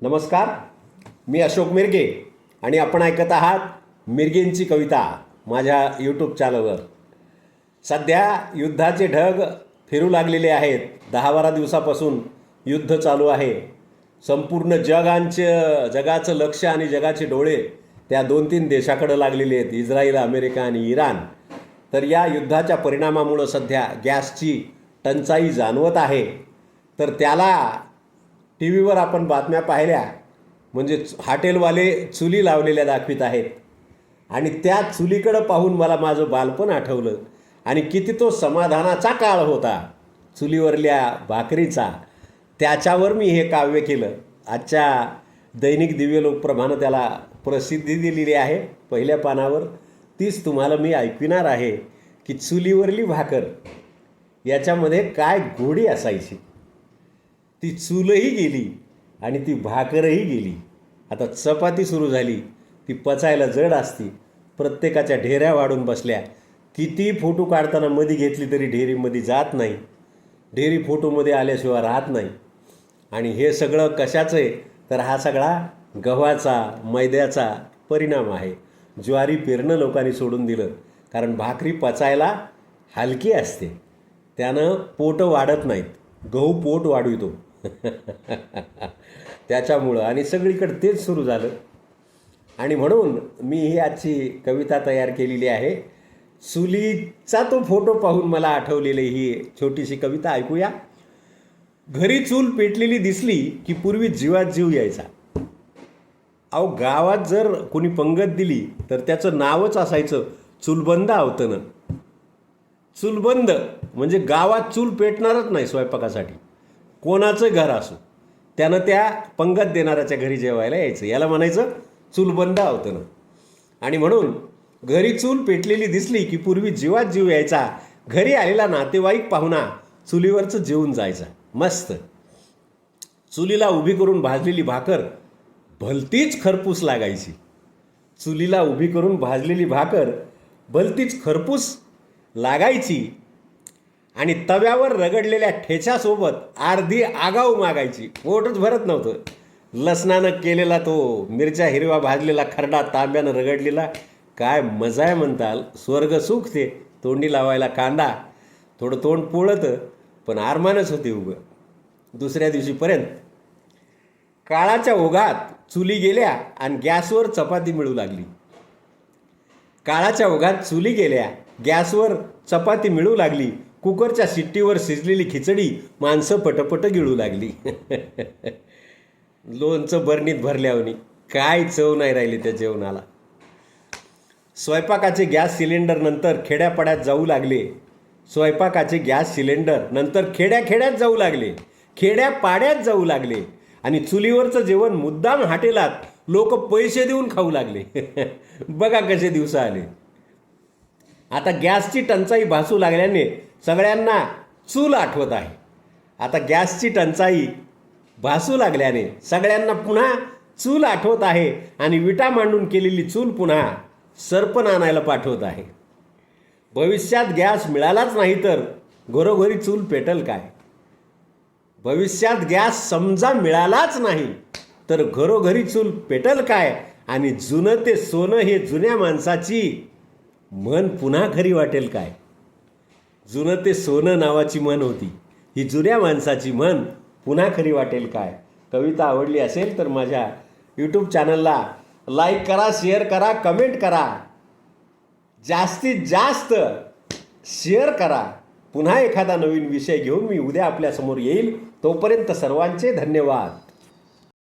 नमस्कार, मी अशोक मिरगे आणि आपण ऐकत आहात मिरगेंची कविता माझ्या यूट्यूब चॅनलवर. सध्या युद्धाचे ढग फिरू लागलेले आहेत. 10-12 दिवसापासून युद्ध चालू आहे. संपूर्ण जगाचं लक्ष आणि जगाचे डोळे त्या 2-3 देशाकडे लागलेले आहेत, इस्रायल, अमेरिका आणि इराण. तर या युद्धाच्या परिणामामुळं सध्या गॅसची टंचाई जाणवत आहे. तर त्याला टी व्हीवर आपण बातम्या पाहिल्या म्हणजे हॉटेलवाले चुली लावलेल्या दाखवित आहेत आणि त्या चुलीकडं पाहून मला माझं बालपण आठवलं आणि किती तो समाधानाचा काळ होता चुलीवरल्या भाकरीचा. त्याच्यावर मी हे काव्य केलं. आजच्या दैनिक दिव्यलोकप्रमाणे त्याला प्रसिद्धी दिलेली आहे पहिल्या पानावर. तीच तुम्हाला मी ऐकविणार आहे की चुलीवरली भाकर याच्यामध्ये काय गोडी असायची. ती चूलही गेली आणि ती भाकरही गेली. आता चपाती सुरू झाली. ती पचायला जड असती. प्रत्येकाच्या ढेऱ्या वाढून बसल्या. किती फोटो काढताना मध्ये घेतली तरी ढेरीमध्ये जात नाही. ढेरी फोटोमध्ये आल्याशिवाय राहत नाही. आणि हे सगळं कशाचं आहे तर हा सगळा गव्हाचा मैद्याचा परिणाम आहे. ज्वारी पेरणं लोकांनी सोडून दिलं कारण भाकरी पचायला हलकी असते, त्यानं पोटं वाढत नाहीत. गहू पोट वाढवितो त्याच्यामुळं. आणि सगळीकडे तेच सुरू झालं आणि म्हणून मी ही आजची कविता तयार केलेली आहे. चुलीचा तो फोटो पाहून मला आठवलेली ही छोटीशी कविता ऐकूया. घरी चूल पेटलेली दिसली की पूर्वी जीवात जीव यायचा. अहो, गावात जर कोणी पंगत दिली तर त्याचं नावच असायचं चूलबंद आवतनं. चूलबंद म्हणजे गावात चूल पेटणारच नाही स्वयंपाकासाठी. कोणाचं घर असो त्यानं त्या पंगत देणाऱ्याच्या घरी जेवायला यायचं. याला म्हणायचं चूलबंद आवतनं. आणि म्हणून घरी चूल पेटलेली दिसली की पूर्वी जीवात जीव यायचा. घरी आलेला नातेवाईक पाहुणा चुलीवरचं जेवून जायचा. मस्त चुलीला उभी करून भाजलेली भाकर भलतीच खरपूस लागायची. चुलीला उभी करून भाजलेली भाकर भलतीच खरपूस लागायची आणि तव्यावर रगडलेल्या ठेच्यासोबत अर्धी आगाऊ मागायची. पोटच भरत नव्हतं. लसणानं केलेला तो मिरच्या हिरवा भाजलेला खरडा तांब्यानं रगडलेला काय मजा आहे म्हणताल. स्वर्ग सुख ते. तोंडी लावायला कांदा. थोडं तोंड पोळतं पण आरमानच होते उगं. दुसऱ्या दिवशीपर्यंत काळाच्या ओघात चुली गेल्या आणि गॅसवर चपाती मिळू लागली. काळाच्या ओघात चुली गेल्या, गॅसवर चपाती मिळू लागली. कुकरच्या शिट्टीवर शिजलेली खिचडी माणसं पटपट गिळू लागली. लोणचं बरणीत भरल्यावनी काय चव नाही राहिली त्या जेवणाला. स्वयंपाकाचे गॅस सिलेंडर नंतर खेड्यापाड्यात जाऊ लागले. स्वयंपाकाचे गॅस सिलेंडर नंतर खेड्यात जाऊ लागले. खेड्यापाड्यात जाऊ लागले आणि चुलीवरचं जेवण मुद्दाम हॉटेलात लोक पैसे देऊन खाऊ लागले. बघा कसे दिवस आले. आता गॅसची टंचाई भासू लागल्याने सगळ्यांना चूल आठवत आहे. आता गॅसची टंचाई भासू लागल्याने सगळ्यांना पुन्हा चूल आठवत आहे आणि विटा मांडून केलेली चूल पुन्हा सरपण आणायला पाठवत आहे. भविष्यात गॅस मिळालाच नाही तर घरोघरी चूल पेटल काय. भविष्यात गॅस समजा मिळालाच नाही तर घरोघरी चूल पेटल काय. आणि जुनं ते सोनं हे जुन्या माणसाची म्हण पुन्हा खरी वाटेल काय. जुनं ते सोनं नावाची म्हण होती, ही जुन्या माणसाची म्हण पुन्हा खरी वाटेल काय. कविता आवडली असेल तर माझ्या यूट्यूब चॅनलला लाईक करा, शेअर करा, कमेंट करा, जास्तीत जास्त शेअर करा. पुन्हा एखादा नवीन विषय घेऊन मी उद्या आपल्यासमोर येईल. तोपर्यंत सर्वांचे धन्यवाद.